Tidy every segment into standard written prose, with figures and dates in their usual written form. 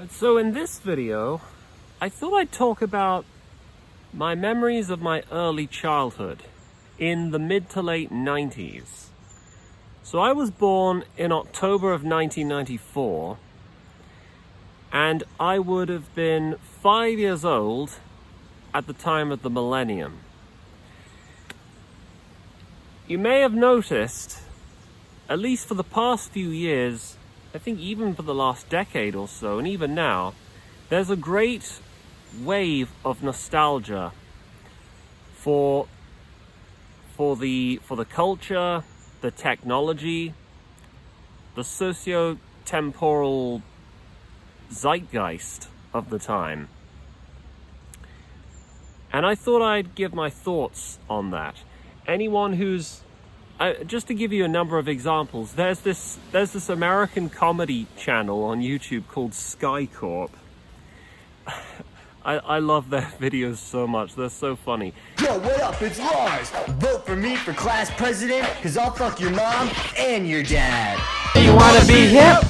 So in this video, I thought I'd talk about my memories of my early childhood in the mid to late 90s. So I was born in October of 1994, and I would have been 5 years old at the time of the millennium. You may have noticed, at least for the past few years, I think even for the last decade or so, and even now, there's a great wave of nostalgia for the culture, the technology, the socio-temporal zeitgeist of the time. And I thought I'd give my thoughts on that. Anyone who's just to give you a number of examples, there's this American comedy channel on YouTube called Sky Corp. I love their videos so much. They're so funny. Yo, what up? It's Lars. Vote for me for class president, cause I'll fuck your mom and your dad. You wanna be hip?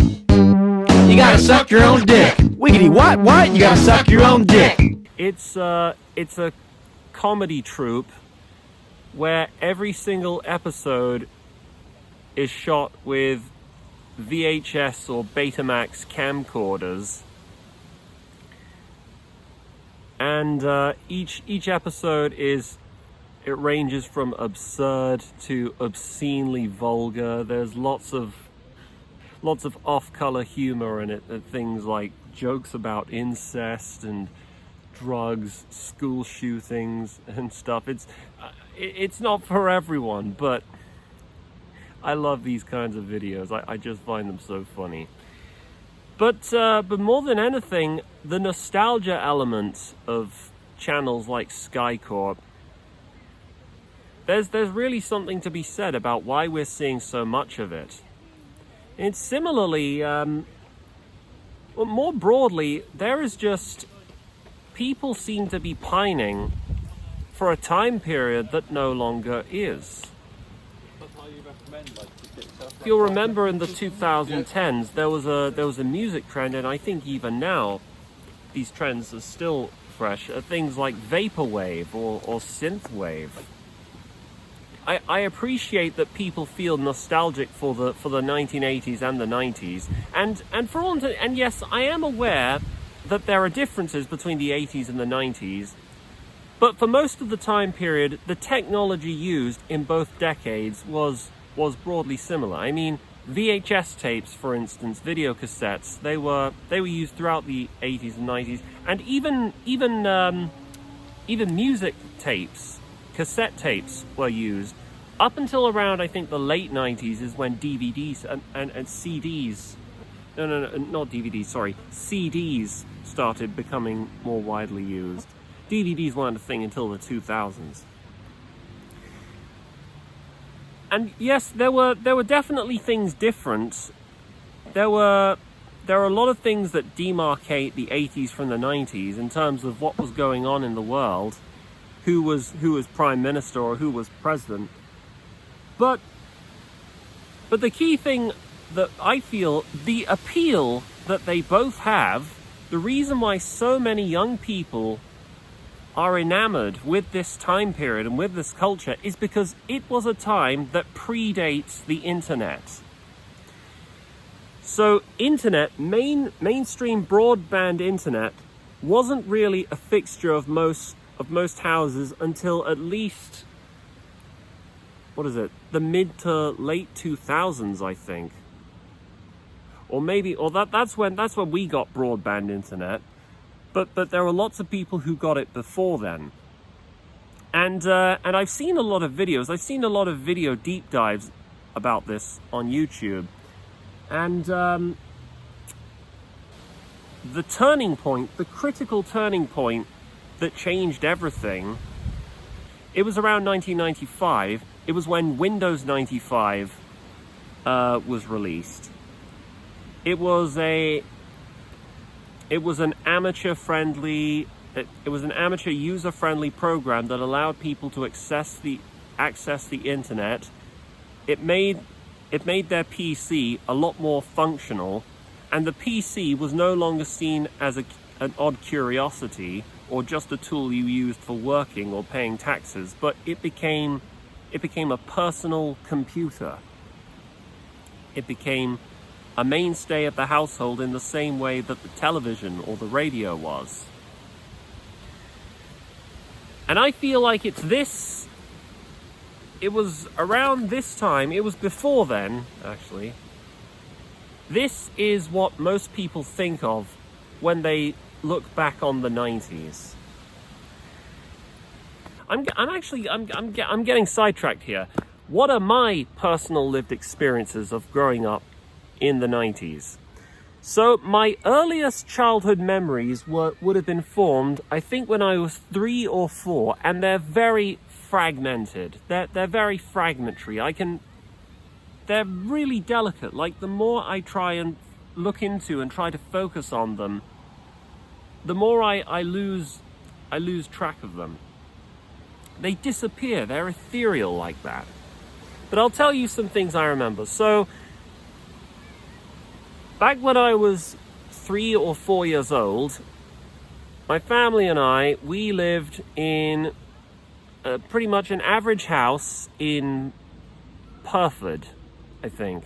You gotta suck your own dick. Wiggity what? You gotta suck your own dick. It's a comedy troupe where every single episode is shot with VHS or Betamax camcorders, and each episode ranges from absurd to obscenely vulgar. There's lots of off-color humor in it, things like jokes about incest and drugs, school shootings and stuff. It's not for everyone, but I love these kinds of videos. I just find them so funny. But more than anything, the nostalgia element of channels like Sky Corp, there's really something to be said about why we're seeing so much of it. And similarly, more broadly, there is just people seem to be pining for a time period that no longer is. If you'll remember, in the 2010s, there was a music trend, and I think even now these trends are still fresh. Things like vaporwave or synthwave. I appreciate that people feel nostalgic for the 1980s and the 90s, and yes, I am aware that there are differences between the 80s and the 90s. But for most of the time period, the technology used in both decades was broadly similar. I mean, VHS tapes, for instance, video cassettes, they were used throughout the 80s and 90s, and even music tapes, cassette tapes were used up until around, I think, the late 90s is when DVDs and CDs, no, not DVDs, sorry, CDs started becoming more widely used. DVDs weren't a thing until the 2000s. And yes, there were definitely things different. There are a lot of things that demarcate the 80s from the 90s in terms of what was going on in the world, who was prime minister or who was president. But the key thing that I feel, the appeal that they both have, the reason why so many young people are enamored with this time period and with this culture is because it was a time that predates the internet. So internet, mainstream broadband internet, wasn't really a fixture of most houses until at least, the mid to late 2000s, I think. That's when we got broadband internet. But there are lots of people who got it before then. And I've seen a lot of videos. I've seen a lot of video deep dives about this on YouTube. And the turning point, the critical turning point that changed everything, it was around 1995. It was when Windows 95 was released. It was an amateur user-friendly program that allowed people to access the internet. It made their PC a lot more functional, And the PC was no longer seen as an odd curiosity or just a tool you used for working or paying taxes, but it became a personal computer. It became a mainstay of the household in the same way that the television or the radio was. And I feel like it was around this time, it was before then, actually. This is what most people think of when they look back on the 90s. I'm getting sidetracked here. What are my personal lived experiences of growing up in the 90s? So my earliest childhood memories would have been formed, I think, when I was 3 or 4, and they're very fragmented. They're very fragmentary. They're really delicate. Like, the more I try and look into and try to focus on them, the more I lose track of them. They disappear. They're ethereal like that. But I'll tell you some things I remember. So, back when I was 3 or 4 years old, my family and we lived in pretty much an average house in Purford, I think,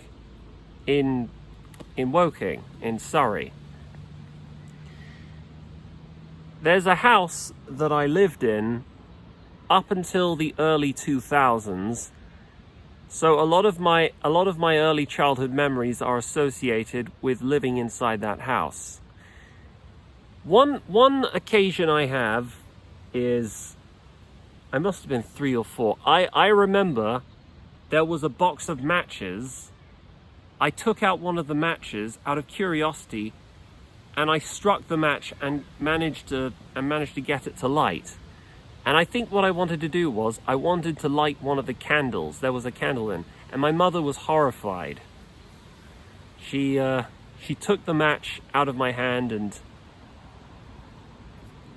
in Woking, in Surrey. There's a house that I lived in up until the early 2000s. So a lot of my early childhood memories are associated with living inside that house. One occasion I have is, I must have been 3 or 4. I remember there was a box of matches. I took out one of the matches out of curiosity, and I struck the match and managed to get it to light. And I think what I wanted to do was, I wanted to light one of the candles. There was a candle in, and my mother was horrified. She took the match out of my hand, and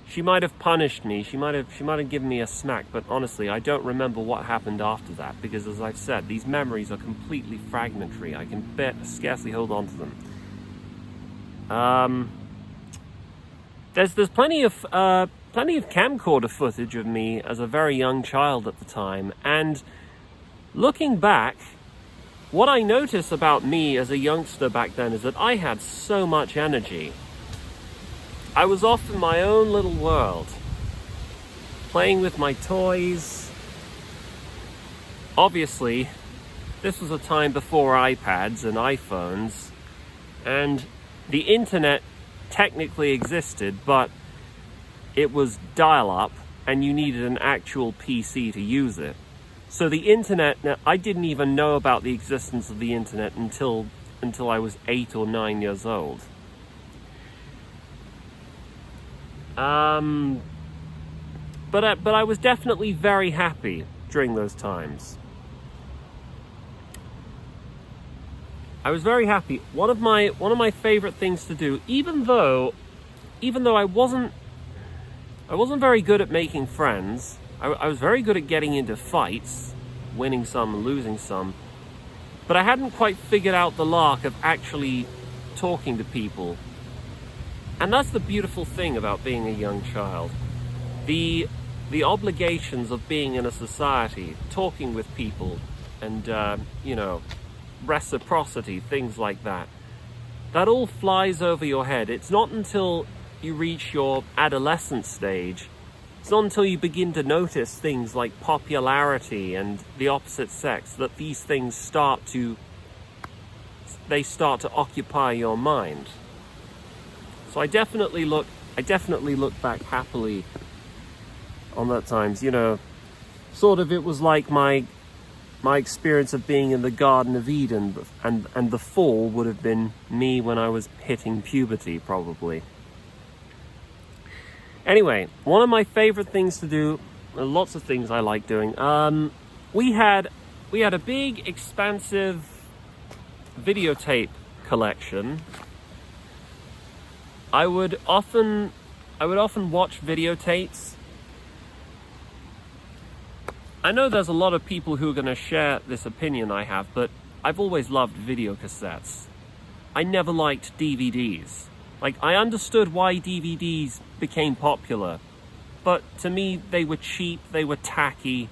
she might have punished me. She might have given me a smack, but honestly, I don't remember what happened after that, because, as I've said, these memories are completely fragmentary. I can scarcely hold on to them. There's plenty of camcorder footage of me as a very young child at the time, and looking back, what I notice about me as a youngster back then is that I had so much energy. I was off in my own little world, playing with my toys. Obviously, this was a time before iPads and iPhones, and the internet technically existed, but it was dial-up, and you needed an actual PC to use it. So the internet, now, I didn't even know about the existence of the internet until I was 8 or 9 years old. But I was definitely very happy during those times. I was very happy. One of my favorite things to do, even though I wasn't very good at making friends. I was very good at getting into fights, winning some and losing some, but I hadn't quite figured out the lark of actually talking to people. And that's the beautiful thing about being a young child. The obligations of being in a society, talking with people, and reciprocity, things like that. That all flies over your head. It's not until you reach your adolescent stage, it's not until you begin to notice things like popularity and the opposite sex that these things start to occupy your mind. So I definitely look back happily on that times. Sort of, it was like my experience of being in the Garden of Eden, and the fall would have been me when I was hitting puberty, probably. Anyway, one of my favorite things to do, lots of things I like doing, we had a big, expansive videotape collection. I would often watch videotapes. I know there's a lot of people who are going to share this opinion I have, but I've always loved video cassettes. I never liked DVDs. Like, I understood why DVDs became popular, but to me, they were cheap, they were tacky,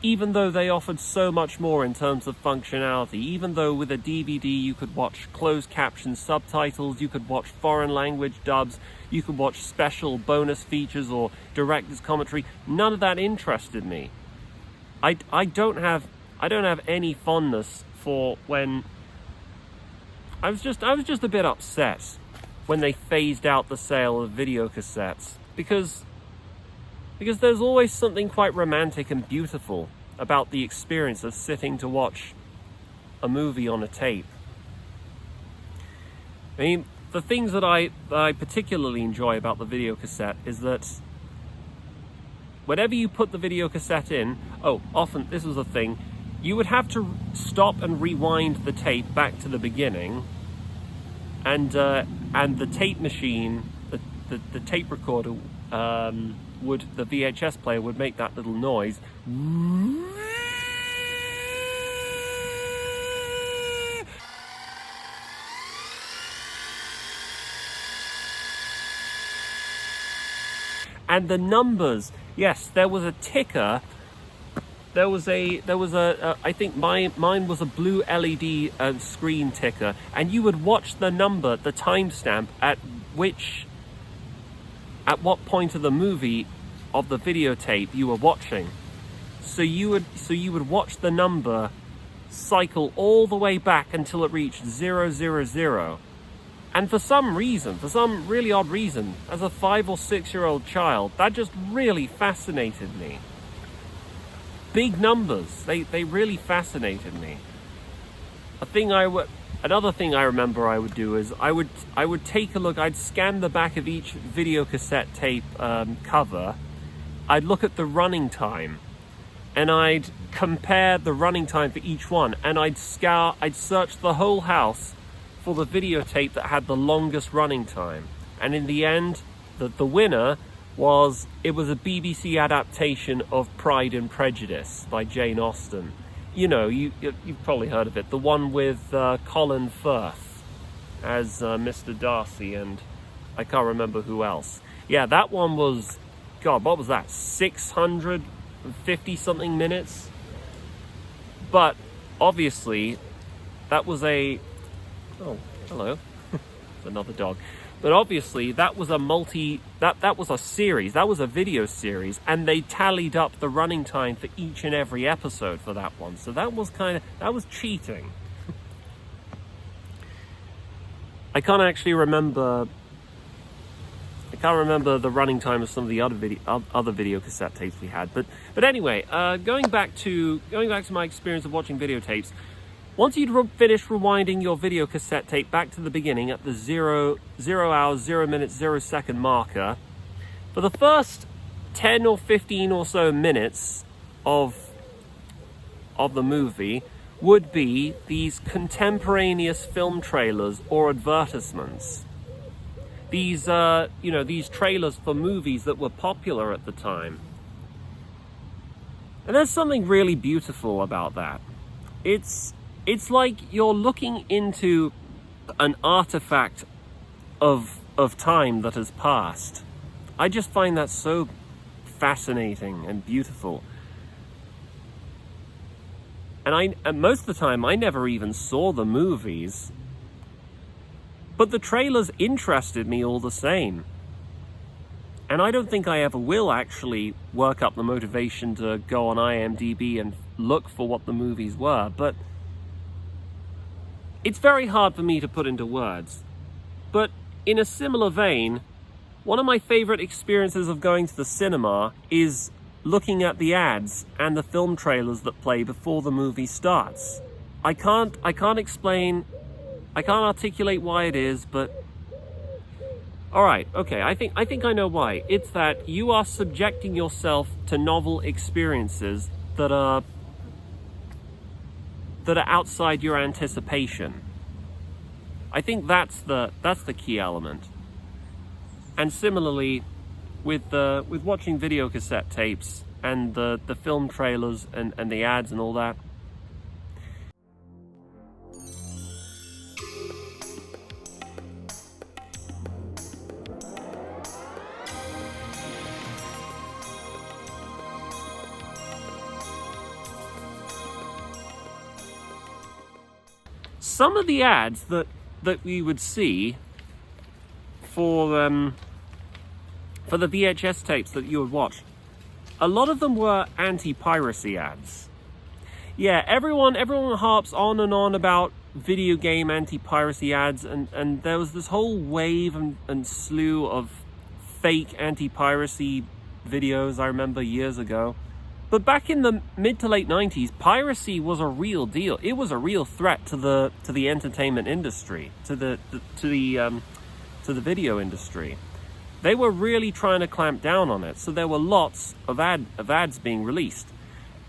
even though they offered so much more in terms of functionality. Even though with a DVD you could watch closed caption subtitles, you could watch foreign language dubs, you could watch special bonus features or director's commentary, none of that interested me. I don't have any fondness for when I was just a bit upset when they phased out the sale of video cassettes, because there's always something quite romantic and beautiful about the experience of sitting to watch a movie on a tape. I mean, the things that I particularly enjoy about the video cassette is that whenever you put the video cassette in, often this was a thing, you would have to stop and rewind the tape back to the beginning, and the tape machine, the tape recorder, the VHS player would make that little noise. And the numbers, yes, there was a ticker. There was a I think mine was a blue LED screen ticker, and you would watch the number, the timestamp at what point of the movie of the videotape you were watching. So you would watch the number cycle all the way back until it reached 000. And for some really odd reason, as a 5 or 6 year old child, that just really fascinated me. Big numbers, they really fascinated me. Another thing I remember I would do is I would take a look. I'd scan the back of each video cassette tape cover. I'd look at the running time, and I'd compare the running time for each one, and I'd search the whole house for the videotape that had the longest running time. And in the end, the winner was a BBC adaptation of Pride and Prejudice by Jane Austen. You know, you've probably heard of it. The one with Colin Firth as Mr. Darcy, and I can't remember who else. Yeah, that one was, God, what was that? 650 something minutes. But obviously, that was a. Oh, hello. Another dog. But obviously, that was a that was a series, that was a video series, and they tallied up the running time for each and every episode for that one. So that was cheating. I can't remember the running time of some of the other video cassette tapes we had. But anyway, going back to my experience of watching videotapes. Once you'd finished rewinding your video cassette tape back to the beginning at the 0 hours, 0 minutes, 0 second marker, for the first 10 or 15 or so minutes of the movie would be these contemporaneous film trailers or advertisements. These trailers for movies that were popular at the time. And there's something really beautiful about that. It's like you're looking into an artifact of time that has passed. I just find that so fascinating and beautiful. And most of the time, I never even saw the movies. But the trailers interested me all the same. And I don't think I ever will actually work up the motivation to go on IMDb and look for what the movies were. But it's very hard for me to put into words. But in a similar vein, one of my favorite experiences of going to the cinema is looking at the ads and the film trailers that play before the movie starts. I can't articulate why it is, but alright, okay, I think I know why. It's that you are subjecting yourself to novel experiences that are outside your anticipation. I think that's the key element. And similarly, with watching video cassette tapes and the film trailers and the ads and all that, some of the ads that we would see for the VHS tapes that you would watch, a lot of them were anti-piracy ads. Yeah, everyone harps on and on about video game anti-piracy ads, and there was this whole wave and slew of fake anti-piracy videos I remember years ago. But back in the mid to late 90s, piracy was a real deal. It was a real threat to the entertainment industry, to the video industry. They were really trying to clamp down on it. So there were lots of ads being released,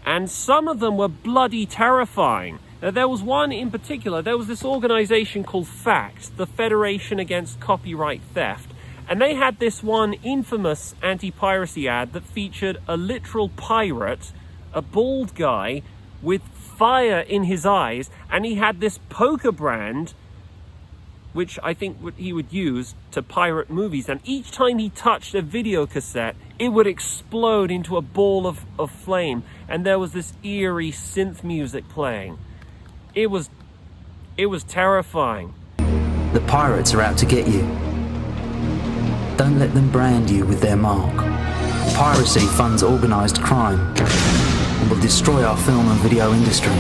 and some of them were bloody terrifying. Now, there was one in particular. There was this organization called FACT, the Federation Against Copyright Theft. And they had this one infamous anti-piracy ad that featured a literal pirate, a bald guy with fire in his eyes, and he had this poker brand, which I think he would use to pirate movies. And each time he touched a video cassette, it would explode into a ball of flame. And there was this eerie synth music playing. It was terrifying. The pirates are out to get you. Don't let them brand you with their mark. Piracy funds organised crime and will destroy our film and video industry.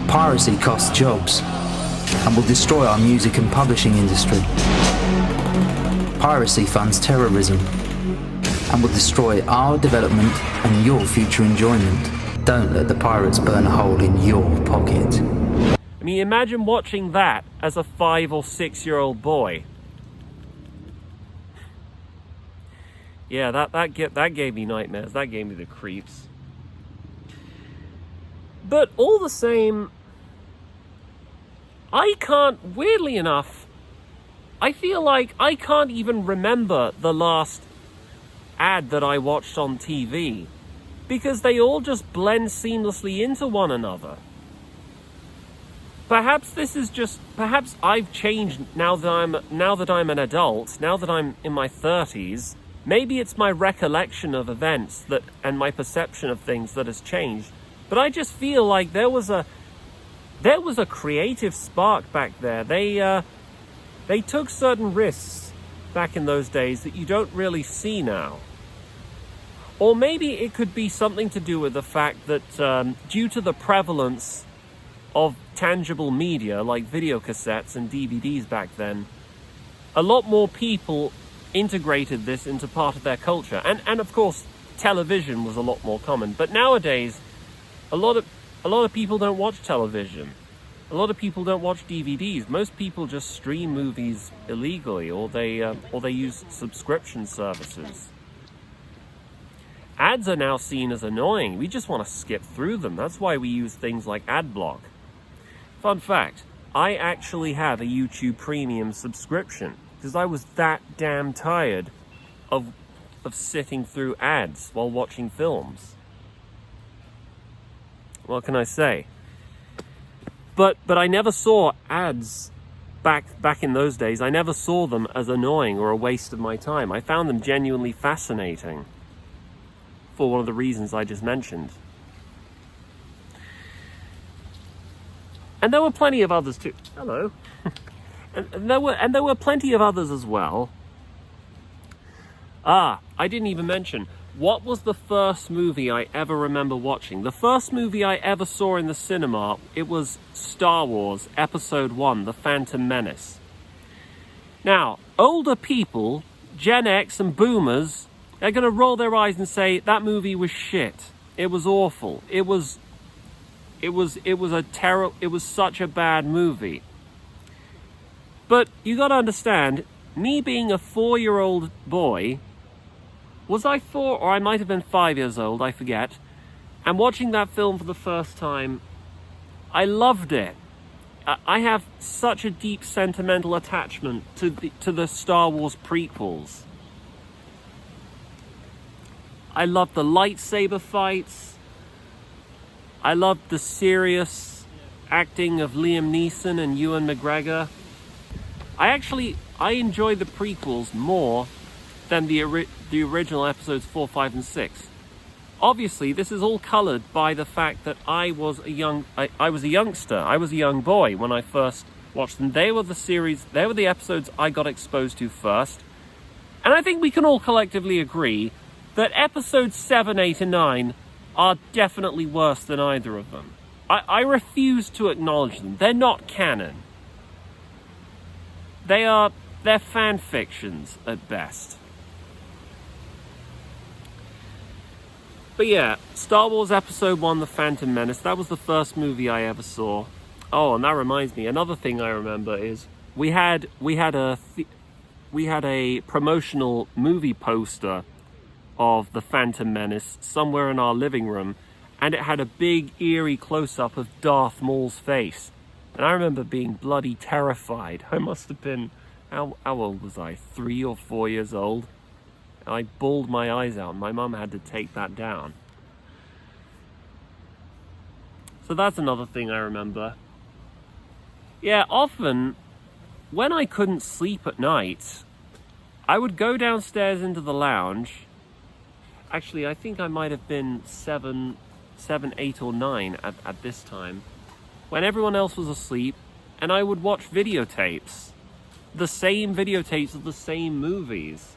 Piracy costs jobs and will destroy our music and publishing industry. Piracy funds terrorism and will destroy our development and your future enjoyment. Don't let the pirates burn a hole in your pocket. I mean, imagine watching that as a 5 or 6 year old boy. Yeah, that gave me nightmares. That gave me the creeps. But all the same, weirdly enough, I feel like I can't even remember the last ad that I watched on TV, because they all just blend seamlessly into one another. Perhaps I've changed now that I'm an adult, now that I'm in my 30s. Maybe it's my recollection of events and my perception of things that has changed. But I just feel like there was a creative spark back there. They took certain risks back in those days that you don't really see now. Or maybe it could be something to do with the fact that due to the prevalence of tangible media like video cassettes and DVDs back then, a lot more people integrated this into part of their culture. And of course, television was a lot more common. But nowadays, a lot of people don't watch television. A lot of people don't watch DVDs. Most people just stream movies illegally, or they use subscription services. Ads are now seen as annoying. We just want to skip through them. That's why we use things like AdBlock. Fun fact, I actually have a YouTube Premium subscription because I was that damn tired of sitting through ads while watching films. What can I say? But I never saw ads back in those days. I never saw them as annoying or a waste of my time. I found them genuinely fascinating for one of the reasons I just mentioned. And there were plenty of others too. Hello. and there were plenty of others as well. I didn't even mention, what was the first movie I ever remember watching? The first movie I ever saw in the cinema, it was Star Wars Episode 1, The Phantom Menace. Now, older people, Gen X and boomers, they're going to roll their eyes and say, that movie was shit. It was awful. It was such a bad movie. But you got to understand, me being a 4-year-old boy, was I 4 or I might have been 5 years old, I forget, and watching that film for the first time, I loved it. I have such a deep sentimental attachment to the Star Wars prequels. I loved the lightsaber fights. I loved the serious acting of Liam Neeson and Ewan McGregor. I enjoyed the prequels more than the original episodes 4, 5, and 6. obviously this is all colored by the fact that I was a youngster. I was a young boy when I first watched them. They were the episodes I got exposed to first. And I think we can all collectively agree that episodes 7, 8, and 9 are definitely worse than either of them. I refuse to acknowledge them. They're not canon. They're fan fictions at best. But yeah, Star Wars Episode 1, The Phantom Menace, that was the first movie I ever saw. Oh, and that reminds me, another thing I remember is we had a promotional movie poster of The Phantom Menace somewhere in our living room, and it had a big eerie close-up of Darth Maul's face. And I remember being bloody terrified. I must have been, how old was I? 3 or 4 years old? And I bawled my eyes out. My mum had to take that down. So that's another thing I remember. Yeah, often, when I couldn't sleep at night, I would go downstairs into the lounge. Actually, I think I might have been 7, 8, or 9 at this time, when everyone else was asleep, and I would watch videotapes. The same videotapes of the same movies.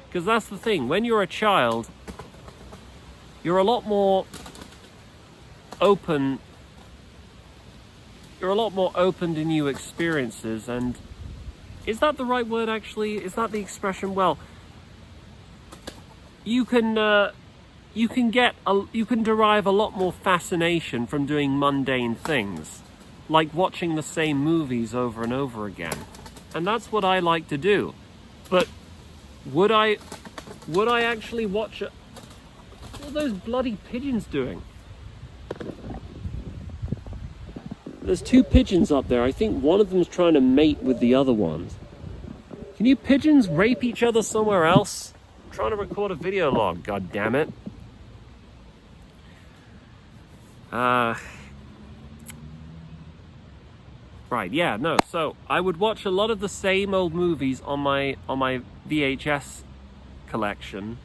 Because that's the thing, when you're a child, you're a lot more open. You're a lot more open to new experiences, and is that the right word actually? Is that the expression? Well, you can derive a lot more fascination from doing mundane things, like watching the same movies over and over again. And that's what I like to do. But would I actually watch it? What are those bloody pigeons doing? There's 2 pigeons up there. I think one of them's trying to mate with the other ones. Can you pigeons rape each other somewhere else? I'm trying to record a video log, god damn it. Right, yeah, no. So I would watch a lot of the same old movies on my VHS collection.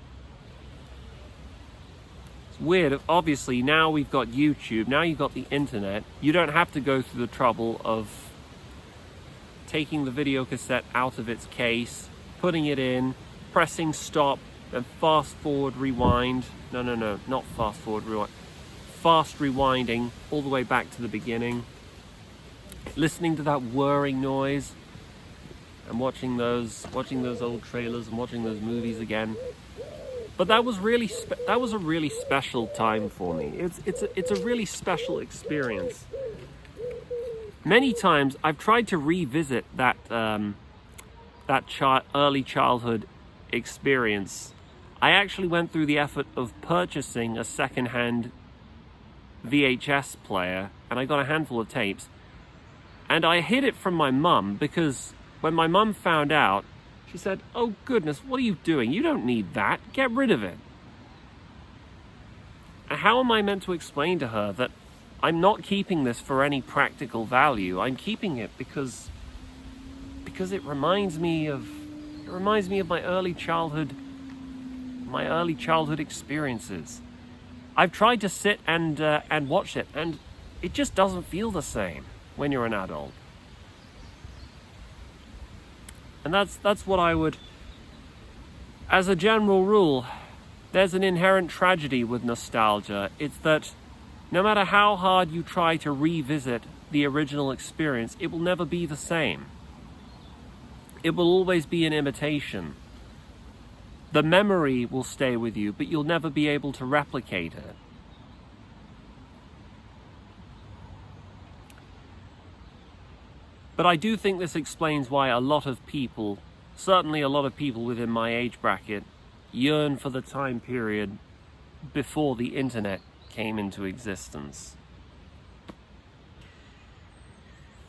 It's weird. Obviously, now we've got YouTube. Now you've got the internet. You don't have to go through the trouble of taking the video cassette out of its case, putting it in, pressing stop, and fast forward rewind. No, not fast forward rewind. Fast rewinding all the way back to the beginning. Listening to that whirring noise and watching those old trailers and watching those movies again. But that was a really special time for me. It's a really special experience. Many times I've tried to revisit that early childhood experience. I actually went through the effort of purchasing a second-hand VHS player, and I got a handful of tapes. And I hid it from my mum, because when my mum found out, she said, "Oh goodness, what are you doing? You don't need that. Get rid of it." And how am I meant to explain to her that I'm not keeping this for any practical value? I'm keeping it because it reminds me of my early childhood experiences. I've tried to sit and watch it, and it just doesn't feel the same when you're an adult. And that's what I would, as a general rule, there's an inherent tragedy with nostalgia. It's that no matter how hard you try to revisit the original experience, it will never be the same. It will always be an imitation. The memory will stay with you, but you'll never be able to replicate it. But I do think this explains why a lot of people, certainly a lot of people within my age bracket, yearn for the time period before the internet came into existence.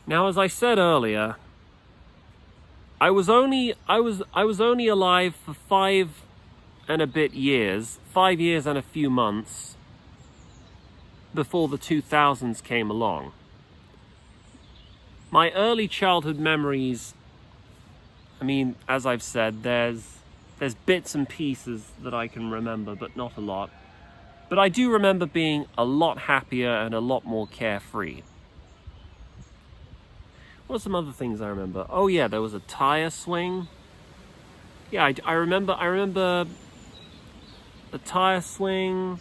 Now, as I said earlier, I was only alive for 5 and a bit years, 5 years and a few months before the 2000s came along. My early childhood memories, I mean, as I've said, there's bits and pieces that I can remember, but not a lot. But I do remember being a lot happier and a lot more carefree. What are some other things I remember? Oh yeah, there was a tire swing. Yeah, I remember the tire swing.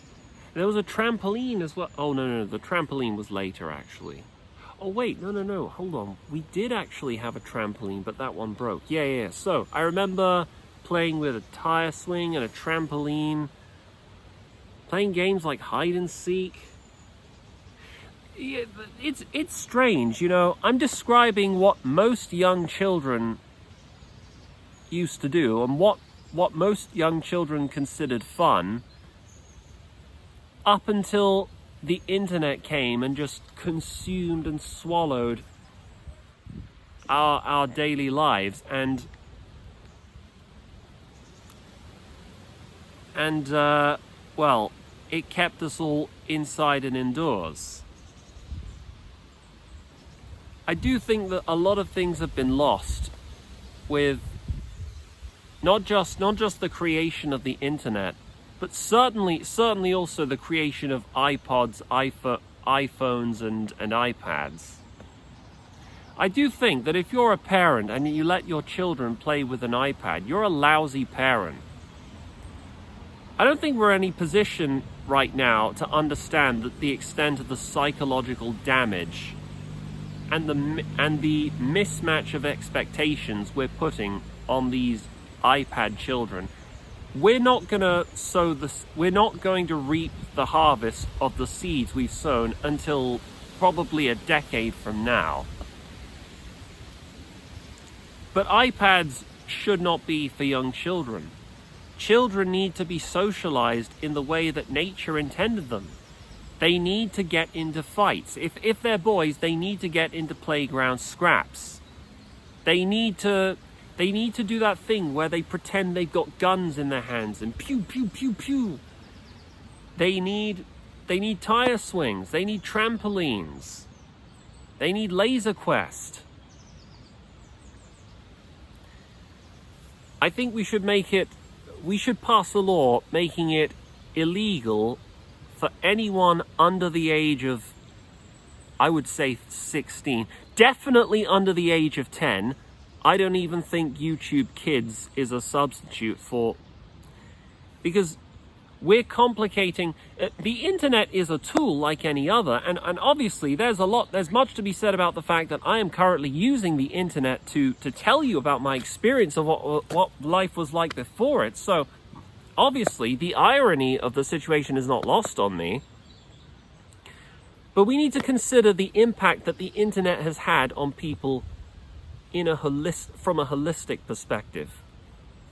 There was a trampoline as well. Oh no, the trampoline was later actually. Oh wait, no, hold on. We did actually have a trampoline, but that one broke. Yeah. So I remember playing with a tire swing and a trampoline, playing games like hide and seek. Yeah, it's strange, you know. I'm describing what most young children used to do and what most young children considered fun up until the internet came and just consumed and swallowed our daily lives, and well, it kept us all inside and indoors. I do think that a lot of things have been lost with not just the creation of the internet, but certainly also the creation of iPods, iPhones and iPads. I do think that if you're a parent and you let your children play with an iPad, you're a lousy parent. I don't think we're in any position right now to understand the extent of the psychological damage and the mismatch of expectations we're putting on these iPad children. We're not going to reap the harvest of the seeds we've sown until probably a decade from now. But iPads should not be for young children. Children need to be socialized in the way that nature intended them. They need to get into fights. If they're boys, they need to get into playground scraps. They need to do that thing where they pretend they've got guns in their hands and pew, pew, pew, pew. They need tire swings. They need trampolines. They need Laser Quest. I think we should pass a law making it illegal for anyone under the age of, I would say 16, definitely under the age of 10. I don't even think YouTube Kids is a substitute for, because we're complicating. The internet is a tool like any other, and obviously there's much to be said about the fact that I am currently using the internet to tell you about my experience of what life was like before it. So obviously the irony of the situation is not lost on me. But we need to consider the impact that the internet has had on people from a holistic perspective.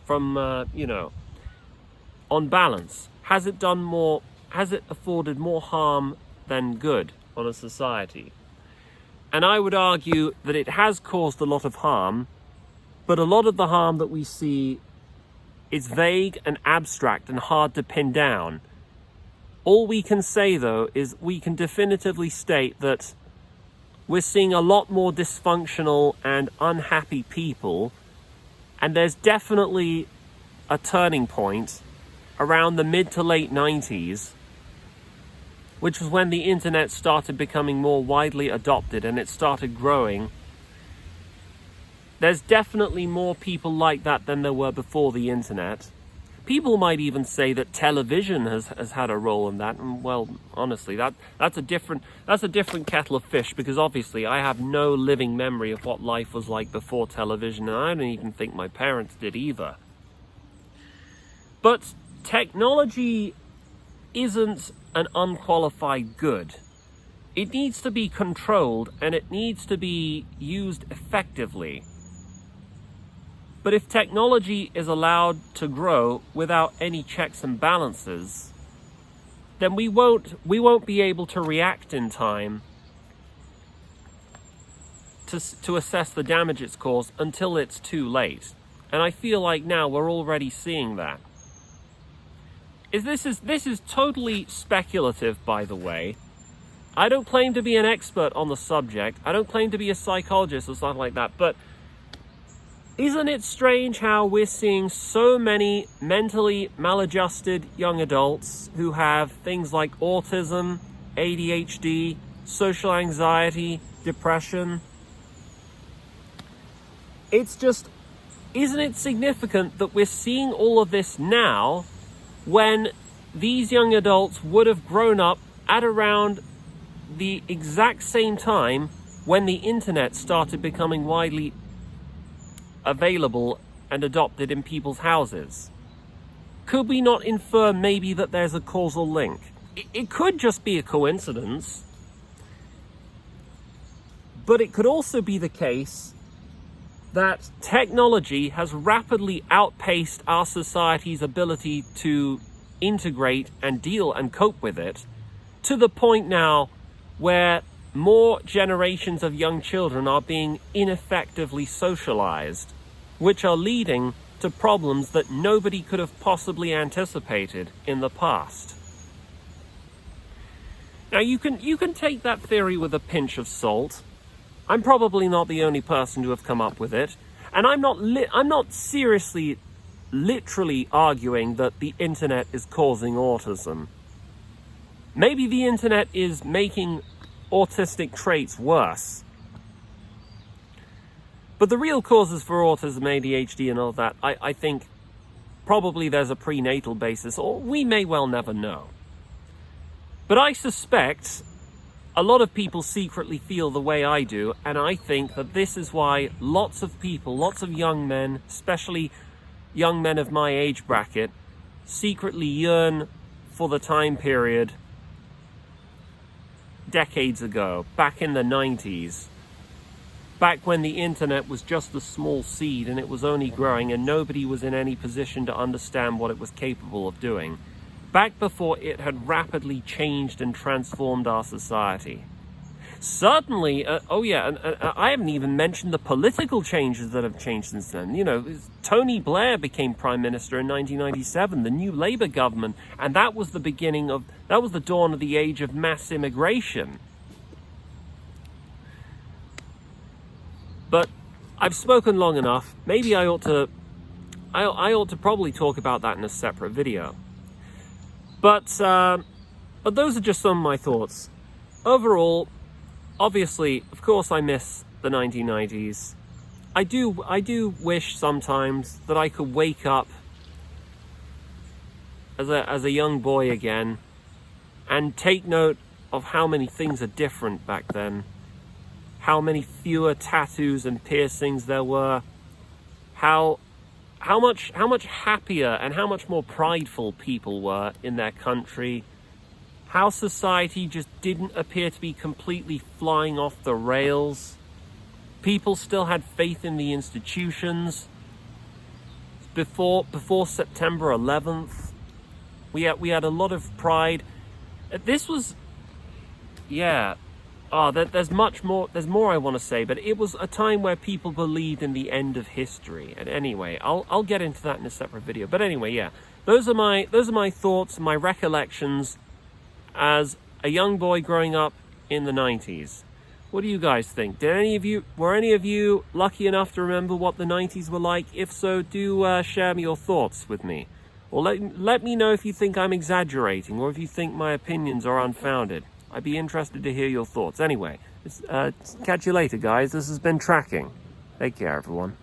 From on balance, has it afforded more harm than good on a society? And I would argue that it has caused a lot of harm, but a lot of the harm that we see is vague and abstract and hard to pin down. All we can say, though, is we can definitively state that we're seeing a lot more dysfunctional and unhappy people, and there's definitely a turning point around the mid to late 90s, which was when the internet started becoming more widely adopted and it started growing. There's definitely more people like that than there were before the internet. People might even say that television has had a role in that, and well, honestly, that's a different kettle of fish, because obviously I have no living memory of what life was like before television, and I don't even think my parents did either. But technology isn't an unqualified good. It needs to be controlled, and it needs to be used effectively. But if technology is allowed to grow without any checks and balances, then we won't be able to react in time to assess the damage it's caused until it's too late. And I feel like now we're already seeing that. This is totally speculative, by the way. I don't claim to be an expert on the subject. I don't claim to be a psychologist or something like that, but Isn't it strange how we're seeing so many mentally maladjusted young adults who have things like autism, ADHD, social anxiety, depression? It's just, isn't it significant that we're seeing all of this now when these young adults would have grown up at around the exact same time when the internet started becoming widely available and adopted in people's houses? Could we not infer maybe that there's a causal link? It could just be a coincidence, but it could also be the case that technology has rapidly outpaced our society's ability to integrate and deal and cope with it, to the point now where more generations of young children are being ineffectively socialized, which are leading to problems that nobody could have possibly anticipated in the past. Now you can take that theory with a pinch of salt. I'm probably not the only person to have come up with it, and I'm not seriously, literally arguing that the internet is causing autism. Maybe the internet is making autistic traits worse. But the real causes for autism, ADHD and all that, I think probably there's a prenatal basis, or we may well never know. But I suspect a lot of people secretly feel the way I do, and I think that this is why lots of people, lots of young men, especially young men of my age bracket, secretly yearn for the time period decades ago, back in the 90s, back when the internet was just a small seed and it was only growing and nobody was in any position to understand what it was capable of doing, back before it had rapidly changed and transformed our society. Certainly, I haven't even mentioned the political changes that have changed since then. You know, Tony Blair became Prime Minister in 1997, the new Labour government, and that was the dawn of the age of mass immigration. But I've spoken long enough. Maybe I ought to probably talk about that in a separate video. But those are just some of my thoughts. Overall, obviously, of course, I miss the 1990s. I do wish sometimes that I could wake up as a young boy again and take note of how many things are different back then, how many fewer tattoos and piercings there were, how much happier and how much more prideful people were in their country, how society just didn't appear to be completely flying off the rails. People still had faith in the institutions. Before September 11th, we had a lot of pride. This was, there's more I want to say, but it was a time where people believed in the end of history. And anyway, I'll get into that in a separate video. But anyway, those are my thoughts, my recollections as a young boy growing up in the 90s. What do you guys think? Were any of you lucky enough to remember what the 90s were like? If so, do share your thoughts with me. Or let me know if you think I'm exaggerating or if you think my opinions are unfounded. I'd be interested to hear your thoughts. Anyway, catch you later, guys. This has been Tracking. Take care, everyone.